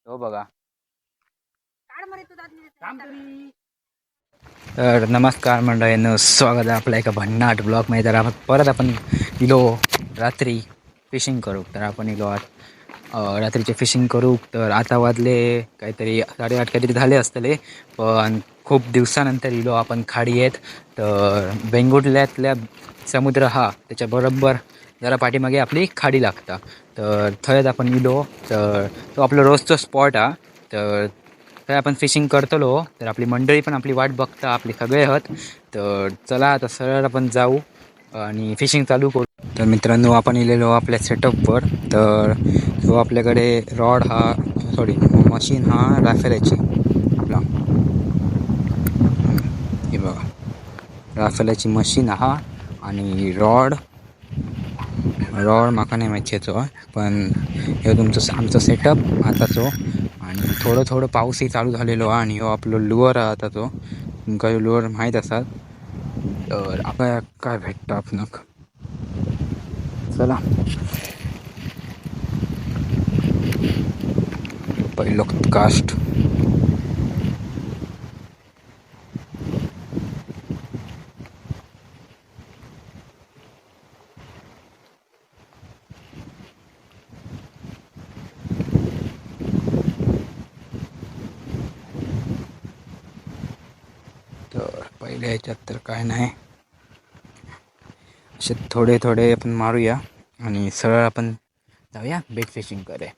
हो बघा. तर नमस्कार मंडळींनो, स्वागत आहे आपल्या एका भन्नाट ब्लॉगमध्ये. तर परत आपण इलो रात्री फिशिंग करू. तर आपण इलो रात्रीचे फिशिंग करू. तर आता वाजले काहीतरी 8:30 काहीतरी झाले असतले, पण खूप दिवसानंतर इलो आपण खाडी आहेत. तर वेंगुर्ल्यातल्या समुद्र हा त्याच्या बरोबर जरा पाठीमागे आपली खाडी लागता. तर थंयच आपण इलो. तर तो आपला रोजचा स्पॉट हा. तर काय आपण फिशिंग करतलो. तर आपली मंडळी पण आपली वाट बघता, आपले सगळे आहात. तर चला आता सरळ आपण जाऊ आणि फिशिंग चालू करू. तर मित्रांनो, आपण इलेलो आपल्या सेटअपवर. तर जो आपल्याकडे रॉड हा मशीन हा राफेलाची आपला हे बघा, राफेलाची मशीन हा. आणि रॉड माका नाही माहिती याचो, पण हे तुमचं आमचं सेटअप आताचो. आणि थोडं थोडं पाऊसही चालू झालेलो हा. आणि हो आपलं लुअर हा आता तो. तुमका लुअर माहीत असतात. तर आपल्या काय भेटतं आपणाक, चला पहिलो कास्ट. तर पहिले ह्याच्यात तर काय नाही, असे थोडे थोडे आपण मारूया आणि सरळ आपण जाऊया बेट फिशिंग करे.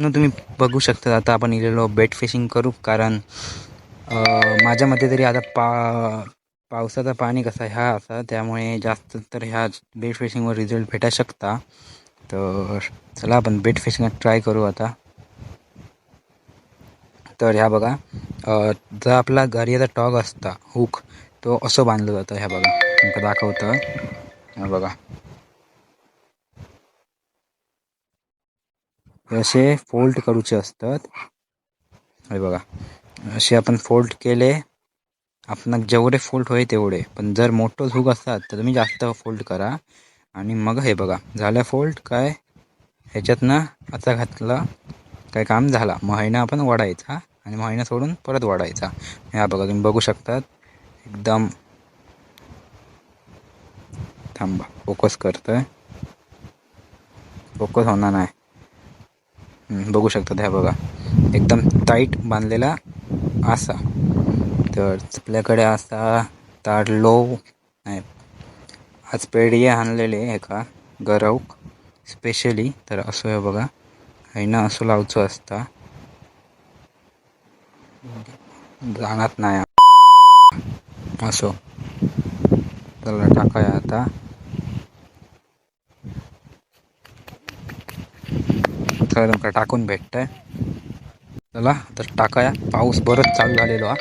तुम्ही बघू शकता, आता आपण इलेलो बेट फिशिंग करू. कारण माझ्या मते तरी आता पावसाचं पाणी कसं ह्या असा, त्यामुळे जास्त तर ह्या बेट फिशिंगवर रिझल्ट भेटा शकता. तर चला आपण बेट फिशिंग ट्राय करू आता. तर ह्या बघा, जर आपला गरजेचा टॉग असता हुक, तो असं बांधलं जातं. ह्या बघा, तुमका दाखवतं. ह्या बघा, हे असे फोल्ड करूचे असतात. हे बघा, असे आपण फोल्ड केले, आपणाक जेवढे फोल्ड होईल तेवढे. पण जर मोठं हुक असतात तर तुम्ही जास्त फोल्ड करा. आणि मग हे बघा, झालं फोल्ड. काय ह्याच्यातनं आता घातला काय काम झाला. मग ह्यानं आपण वडायचा आणि मग ह्यानं सोडून परत वडायचा. ह्या बघा, तुम्ही बघू शकतात. एकदम थांबा, फोकस करतोय, फोकस होणार नाही. बघू शकतात. ह्या बघा, एकदम टाईट बांधलेला असा. तर आपल्याकडे असा ताडलो नाही, आज पेढी आणलेले एका गरवक स्पेशली. तर असं आहे बघा, ह्यानं असं लावचं असता, जाणत नाही असो. चला टाकाया आता. तर तुमका टाकून भेटतंय. चला तर टाकाया. पाऊस बरंच चालू झालेलो हा.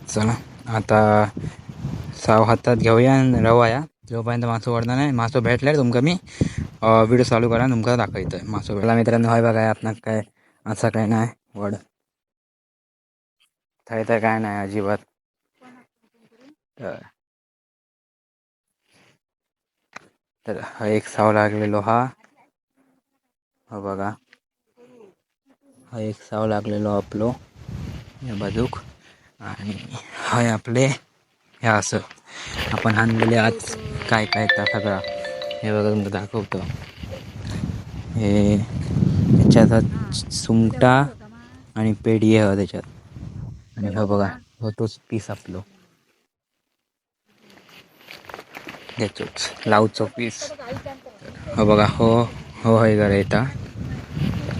चला आता साव हातात घेऊया आणि रवाया. जोपर्यंत मासो वाढणार नाही, मासो भेटल्यावर तुमका मी व्हिडिओ चालू करा, तुमका दाखवतोय मासो भेटला. मित्रांनो हाय बघा, आपणाक काय असं काय नाही वड थंय तर काय नाही अजिबात. तर हा एक साव लागलेलो हा. हा बघा, हा एक साव लागलेलो आपलो या बाजूक. आणि हाय आपले ह्या असं आपण आणलेले आज काय काय त्या सगळा. हे बघा, तुमचं दाखवतो. हे त्याच्यात सुंगटा आणि पेढी आहे त्याच्यात. आणि हा बघा, हो तोच पीस आपलो, देतोच लावचो पीस. हो बघा, हो हो हे जरा येता.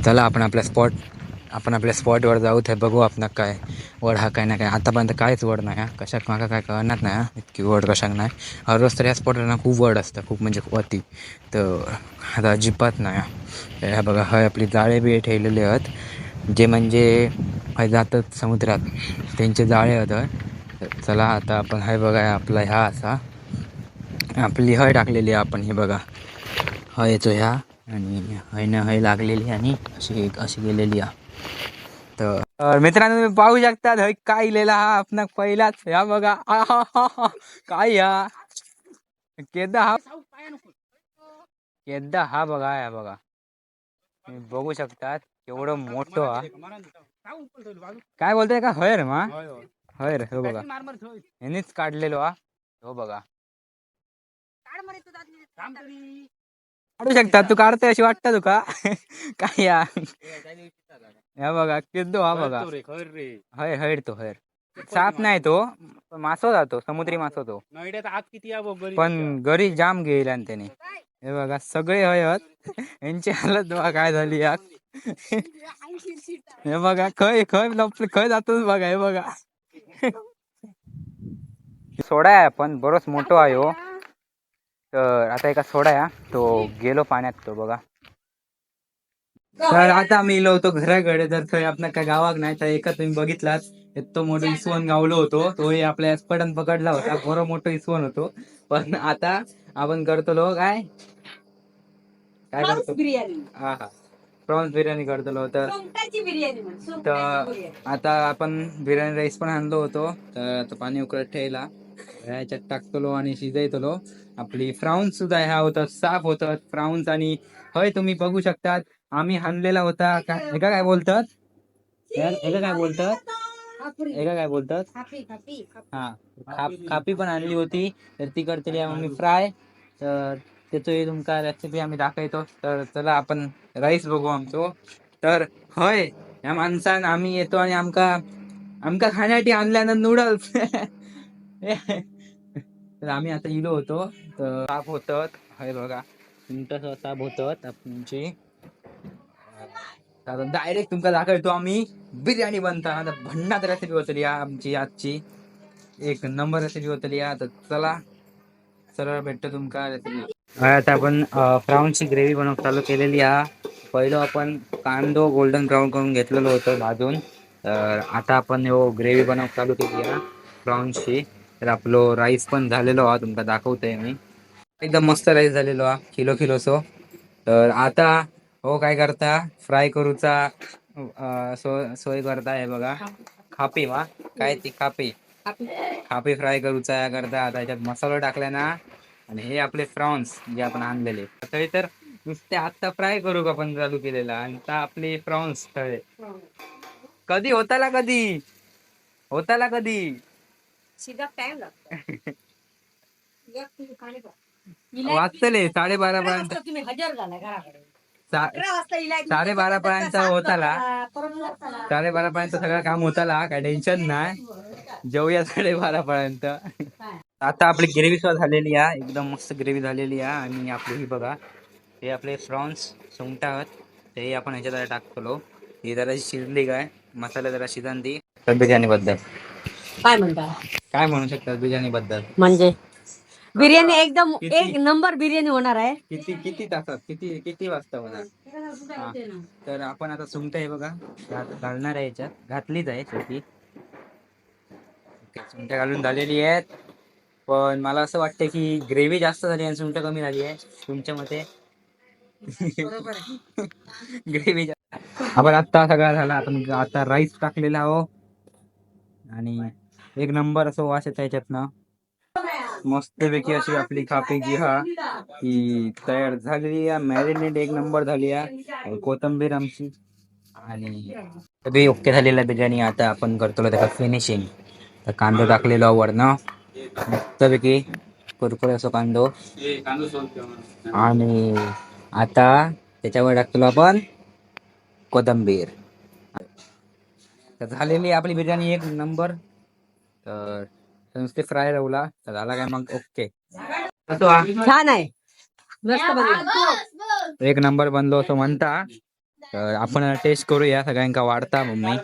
चला आपण आपल्या स्पॉटवर जाऊ. ते बघू आपण काय वड हा काय ना काय आतापर्यंत काहीच वड नाही हा. कशाक माका काय कळणार नाही हा. इतकी वड कशाक नाही. हर रोज तर या स्पॉटला ना खूप वड असतं, खूप म्हणजे अति. तर आता अजिबात नाही हा. ह्या बघा हय आपली जाळे बी ठेवलेले आहेत, जे म्हणजे हय जातात समुद्रात त्यांचे जाळे आहेत. तर चला आता आपण हय बघा आपला ह्या असा आपली हय टाकलेली आहे आपण, हे बघा हयचो ह्या, आणि हयनं हय लागलेली आणि अशी गेलेली आहे. तर मित्रांनो तुम्ही पाहू शकता हय काय लिहिला हा आपण पहिलाच, ह्या बघा काय या केदा हा, केदा हा बघा, या बघा तुम्ही बघू शकतात केवढं मोठं हा. काय बोलतोय का हयर मा हयर, हो बघा यांनीच काढलेलो हा, हो बघा काढू शकतात. तू काढतोय अशी वाटतं तुका काय या ह्या बघा केद्दो हा बघा, हय हयर तो हयर साप नाही तो, मासो जातो समुद्री मासो तो, पण घरी जाम घेईल आणि त्याने. हे बघा सगळे हयत, यांची हालत बघा काय झाली या. हे बघा खय खय लपले, खय जातो बघा, हे बघा सोडा आहे पण बरोच मोठो आहे हो. तर आता एका सोडा या तो गेलो पाण्यात, तो बघा. तर आता आम्ही इलो होतो घराकडे, तर थंय आपल्या काय गावाक नाही तर एका तुम्ही बघितलात तो मोठो इसवण गावलो होतो, तोही आपल्या स्पडन पकडला होता, बरो मोठो इसवण होतो. पण आता आपण करतलो काय काय करतो बिर्याणी, हा हा प्रॉन्स बिर्याणी करतलो. तर आता आपण बिर्याणी राईस पण आणलो होतो, तर आता पाणी उकळत ठेवला, ह्याच्यात टाकतलो आणि शिजवतलो. आपली फ्राऊन्स सुद्धा ह्या होतात, साफ होतात फ्राऊन्स. आणि हय तुम्ही बघू शकतात आम्ही हाणलेला होता काय, एका काय बोलतात, एका काय बोलतात, एका काय बोलतात हा खापी पण आणली होती, तर ती करतली मम्मी फ्राय. तर त्याची तुमका रेसिपी आम्ही दाखवतो. तर चला आपण राईस बघू आमचो. तर हय या माणसान आम्ही येतो आणि आमका आमका खाण्यासाठी आणल्यानं नूडल्स तर आम्ही आता इलो होतो, तर साफ होतात हय बघा मिनट साफ होतात आमची. डायरेक्ट तुमका दाखवतो आम्ही बिर्याणी बनता भन्नाट रेसिपी होतली आमची आजची, एक नंबर रेसिपी होतली. तर चला सरळ भेटतो तुमका रेसिपी. आता आपण फ्राऊनची ग्रेव्ही बनवून चालू केलेली आहे. पहिलं आपण कांदो गोल्डन ब्राऊन करून घेतलेलं होतं भाजून. तर आता आपण ग्रेव्ही बनवून चालू केली आहे प्रॉन्सची. तर आपलं राईस पण झालेलो हा, तुमका दाखवतोय मी. एकदम मस्त राईस झालेलो हा, किलोसो. तर आता हो काय करता, फ्राय करूचा सोय करता, हे बघा खापी वा काय ती खापी खापी फ्राय करूचा या करता. आता याच्यात मसाला टाकला ना, आणि हे आपले फ्रॉन्स जे आपण आणलेले तळे, तर नुसते आता फ्राय करू का पण चालू केलेला, आणि आता आपले फ्रॉन्स तळे कधी होताला कधी टाइम लागतो वाचतले 12:30 पर्यंत, 12:30 पर्यंत होताला, 12:30 पर्यंत सगळं काम होताला, काय टेन्शन नाही. जेवूया 12:30 पर्यंत. आता आपली ग्रेव्ही सुद्धा झालेली आहे, एकदम मस्त ग्रेव्ही झालेली आहे. आणि आपली ही बघा, हे आपले फ्रॉन्स सुंगटा आहेत, ते आपण ह्याच्यात टाकतो. ही जरा शिजली काय, मसाला जरा शिजंदी. तर बिर्याणी बद्दल काय म्हणता, काय म्हणू शकतात बिर्याणी बद्दल, म्हणजे बिर्याणी एकदम एक नंबर बिर्याणी होणार आहे. किती किती तासात, किती किती वाजता होणार. तर आपण आता सुंगटा हे बघा घालणार आहे, याच्यात घातलीच आहे शेवटी. सुंगटा घालून झालेली आहेत, पण मला असं वाटतं की ग्रेव्ही जास्त झाली आणि सुंगटा कमी झाली आहे तुमच्या मते. ग्रेव्ही आपण आता सगळा झाला, आपण आता राईस टाकलेला आहो, आणि एक नंबर असं वास येतं याच्यात ना, मस्तपैकी अशी आपली खापी जी हा ही तयार झालेली आहे, मॅरिनेट एक नंबर झाली आहे. कोथिंबीर आमची आणि सगळी ओके झालेला बिर्याणी. आता आपण करतो त्याला फिनिशिंग. तर कांदा टाकलेला वरनं मस्तपैकी कुरकुरे असो कांदो, आणि आता त्याच्यावर टाकतो आपण कोथिंबीर. तर झालेली आपली बिर्याणी एक नंबर. तर नुसते फ्राय राहूला तर झाला काय मग ओके, छान आहे, मस्त बनला, एक नंबर बनलो असं म्हणता. तर आपण टेस्ट करूया सगळ्यांका वाढता मम्मी.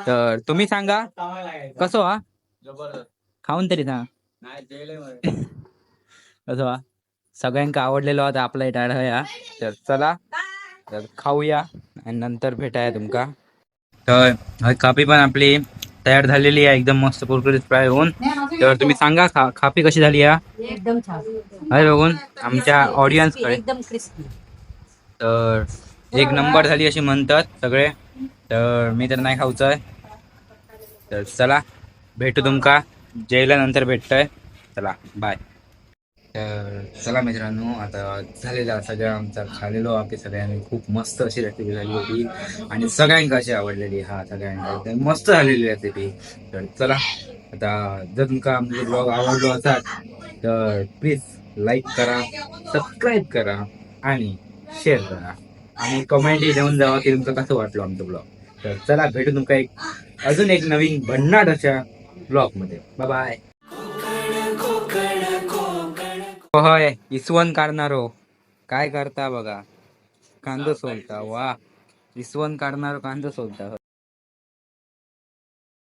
तर तुम्ही सांगा कसो हा खाऊन तरी सांग कसो हा सगळ्यांका आवडलेलो आता आपला टाळ्या. तर चला तर खाऊया आणि नंतर भेटाया तुमका. तर कापी पण आपली तयार झालेली आहे एकदम मस्त कुरकुरीत फ्राय होऊन. तर तुम्ही सांगा कापी कशी झाली आहे एकदम छान. हाय बघून आमच्या ऑडियन्स कडे. एकदम क्रिस्पी. तर एक नंबर झाली अशी म्हणतात सगळे. तर मी तर नाही खाऊचंय. तर चला भेटू तुमका जेवल्यानंतर भेटतोय. चला बाय. तर चला मित्रांनो आता झालेला सगळं आमचा खालेलो आम्ही सगळ्यांनी खूप मस्त अशी रेसिपी झाली होती आणि सगळ्यांका अशी आवडलेली. हा सगळ्यांका एकदम मस्त झालेली रेसिपी. तर चला आता जर तुमका आमचा ब्लॉग आवडलो असाल तर प्लीज लाईक करा, सबस्क्राईब करा आणि शेअर करा आणि कमेंटही देऊन जावा की तुमचं कसं वाटलं आमचं ब्लॉग. तर चला भेटू तुमका अजून एक नवीन भन्नाट अशा ब्लॉग मध्ये. Bye bye. होय इसवण काढणारो काय करता बघा कांदो सोलता. वा इसवण काढणारो कांदो सोलता.